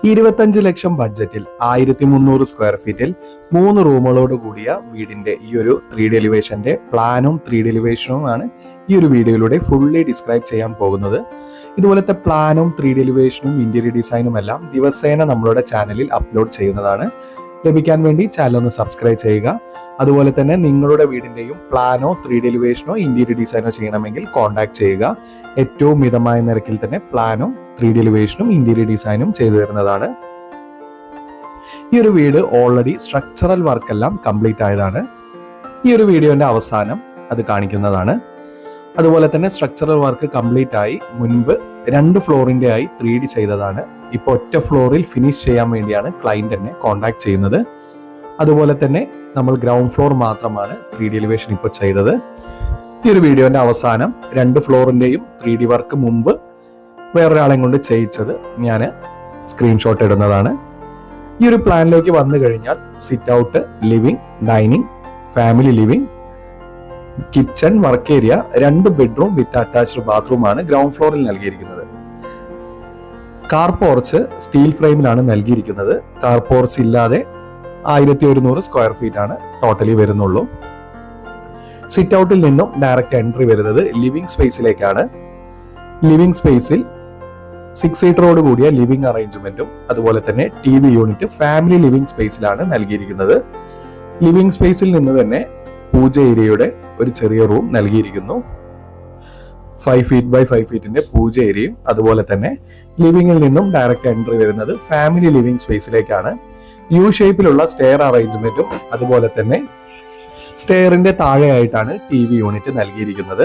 25 ലക്ഷം ബഡ്ജറ്റിൽ 1300 സ്ക്വയർ ഫീറ്റിൽ 3 റൂമുകളോട് കൂടിയ വീടിന്റെ ഈ ഒരു 3D എലിവേഷന്റെ പ്ലാനും 3D എലിവേഷനുമാണ് ഈ ഒരു വീഡിയോയിലൂടെ ഫുള്ളി ഡിസ്ക്രൈബ് ചെയ്യാൻ പോകുന്നത്. ഇതുപോലത്തെ പ്ലാനും 3D എലിവേഷനും ഇന്റീരിയർ ഡിസൈനും എല്ലാം ദിവസേന നമ്മളുടെ ചാനലിൽ അപ്ലോഡ് ചെയ്യുന്നതാണ്. ലഭിക്കാൻ വേണ്ടി ചാനൽ ഒന്ന് സബ്സ്ക്രൈബ് ചെയ്യുക. അതുപോലെ തന്നെ നിങ്ങളുടെ വീടിന്റെയും പ്ലാനോ 3D എലിവേഷനോ ഇന്റീരിയർ ഡിസൈനോ ചെയ്യണമെങ്കിൽ കോൺടാക്ട് ചെയ്യുക. ഏറ്റവും മിതമായ നിരക്കിൽ തന്നെ പ്ലാനും 3D എലിവേഷനും ഇന്റീരിയർ ഡിസൈനും ചെയ്തു തരുന്നതാണ്. ഈ ഒരു വീട് ഓൾറെഡി സ്ട്രക്ചറൽ വർക്ക് എല്ലാം കംപ്ലീറ്റ് ആയതാണ്. ഈ ഒരു വീഡിയോന്റെ അവസാനം അത് കാണിക്കുന്നതാണ്. അതുപോലെ തന്നെ സ്ട്രക്ചറൽ വർക്ക് കംപ്ലീറ്റ് ആയി മുൻപ് 2 ഫ്ലോറിന്റെ ആയി 3D ചെയ്തതാണ്. ഇപ്പോൾ ഒറ്റ ഫ്ലോറിൽ ഫിനിഷ് ചെയ്യാൻ വേണ്ടിയാണ് ക്ലയന്റ് എന്നെ കോൺടാക്ട് ചെയ്യുന്നത്. അതുപോലെ തന്നെ നമ്മൾ ഗ്രൗണ്ട് ഫ്ലോർ മാത്രമാണ് 3D എലിവേഷൻ ഇപ്പോൾ ചെയ്തത്. ഈ ഒരു വീഡിയോന്റെ അവസാനം 2 ഫ്ലോറിന്റെയും 3D വർക്ക് മുമ്പ് വേറൊരാളെയും കൊണ്ട് ചെയ്യിച്ചത് ഞാൻ സ്ക്രീൻഷോട്ട് ഇടുന്നതാണ്. ഈ ഒരു പ്ലാനിലേക്ക് വന്നു കഴിഞ്ഞാൽ sit out, living, dining, family living, kitchen, work area, 2 bedroom with attached ബാത്റൂമാണ് ഗ്രൗണ്ട് ഫ്ലോറിൽ നൽകിയിരിക്കുന്നത്. കാർ പോർച്ച് സ്റ്റീൽ ഫ്രെയിമിലാണ് നൽകിയിരിക്കുന്നത്. കാർ പോർച്ച് ഇല്ലാതെ 1100 സ്ക്വയർ ഫീറ്റ് ആണ് ടോട്ടലി വരുന്നുള്ളൂ. സിറ്റ് ഔട്ടിൽ നിന്നും ഡയറക്റ്റ് എൻട്രി വരുന്നത് ലിവിംഗ് സ്പേസിലേക്കാണ്. ലിവിംഗ് സ്പേസിൽ 6 സീറ്ററോട് കൂടിയ ലിവിംഗ് അറേഞ്ച്മെന്റും അതുപോലെ തന്നെ TV യൂണിറ്റ് ഫാമിലി ലിവിംഗ് സ്പേസിലാണ് നൽകിയിരിക്കുന്നത്. ലിവിംഗ് സ്പേസിൽ നിന്ന് തന്നെ പൂജ ഏരിയയുടെ ഒരു ചെറിയ റൂം നൽകിയിരിക്കുന്നു. 5 ഫീറ്റ് ബൈ 5 ഫീറ്റിന്റെ പൂജ ഏരിയയും അതുപോലെ തന്നെ ലിവിംഗിൽ നിന്നും ഡയറക്റ്റ് എൻട്രി വരുന്നത് ഫാമിലി ലിവിംഗ് സ്പേസിലേക്കാണ്. യു ഷേപ്പിലുള്ള സ്റ്റെയർ അറേഞ്ച്മെന്റും അതുപോലെ തന്നെ സ്റ്റെയറിന്റെ താഴെയായിട്ടാണ് TV യൂണിറ്റ് നൽകിയിരിക്കുന്നത്.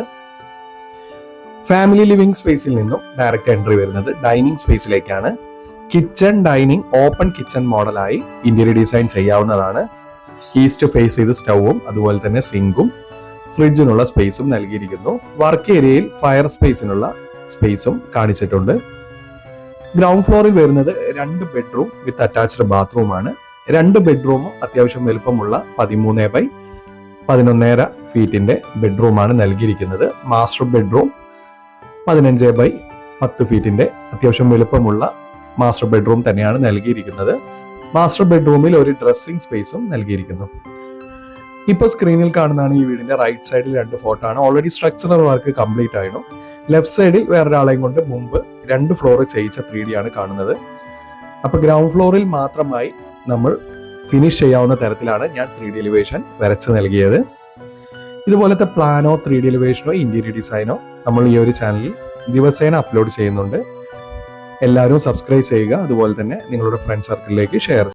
ഫാമിലി ലിവിംഗ് സ്പേസിൽ നിന്നും ഡയറക്റ്റ് എൻട്രി വരുന്നത് ഡൈനിങ് സ്പേസിലേക്കാണ്. കിച്ചൺ, ഡൈനിങ് ഓപ്പൺ കിച്ചൺ മോഡലായി ഇന്റീരിയർ ഡിസൈൻ ചെയ്യാവുന്നതാണ്. ഈസ്റ്റ് ഫേസ് ചെയ്ത് സ്റ്റൗവും അതുപോലെ തന്നെ സിങ്കും ഫ്രിഡ്ജിനുള്ള സ്പേസും നൽകിയിരിക്കുന്നു. വർക്ക് ഏരിയയിൽ ഫയർ സ്പേസിനുള്ള സ്പേസും കാണിച്ചിട്ടുണ്ട്. ഗ്രൗണ്ട് ഫ്ലോറിൽ വരുന്നത് 2 ബെഡ്റൂം വിത്ത് അറ്റാച്ച്ഡ് ബാത്റൂമാണ്. 2 ബെഡ്റൂമും അത്യാവശ്യം വലുപ്പമുള്ള 13 ബൈ 11.5 ഫീറ്റിന്റെ ബെഡ്റൂമാണ് നൽകിയിരിക്കുന്നത്. മാസ്റ്റർ ബെഡ്റൂം 15 ബൈ 10 ഫീറ്റിന്റെ അത്യാവശ്യം വലുപ്പമുള്ള മാസ്റ്റർ ബെഡ്റൂം തന്നെയാണ് നൽകിയിരിക്കുന്നത്. മാസ്റ്റർ ബെഡ്റൂമിൽ ഒരു ഡ്രസ്സിംഗ് സ്പേസും നൽകിയിരിക്കുന്നു. ഇപ്പോൾ സ്ക്രീനിൽ കാണുന്നതാണ് ഈ വീടിന്റെ റൈറ്റ് സൈഡിൽ 2 ഫോട്ടോ ആണ്. ഓൾറെഡി സ്ട്രക്ചറൽ വർക്ക് കംപ്ലീറ്റ് ആയിരുന്നു. ലെഫ്റ്റ് സൈഡിൽ വേറൊരാളെയും കൊണ്ട് മുമ്പ് 2 ഫ്ലോർ ചെയ്യിച്ച 3D ആണ് കാണുന്നത്. അപ്പൊ ഗ്രൗണ്ട് ഫ്ലോറിൽ മാത്രമായി നമ്മൾ ഫിനിഷ് ചെയ്യാവുന്ന തരത്തിലാണ് ഞാൻ 3D എലിവേഷൻ വരച്ച് നൽകിയത്. ഇതുപോലത്തെ പ്ലാനോ 3D എലിവേഷനോ ഇന്റീരിയർ ഡിസൈനോ നമ്മൾ ഈ ഒരു ചാനലിൽ ദിവസേന അപ്ലോഡ് ചെയ്യുന്നുണ്ട്. എല്ലാവരും സബ്സ്ക്രൈബ് ചെയ്യുക. അതുപോലെ തന്നെ നിങ്ങളുടെ ഫ്രണ്ട് സർക്കിളിലേക്ക് ഷെയർ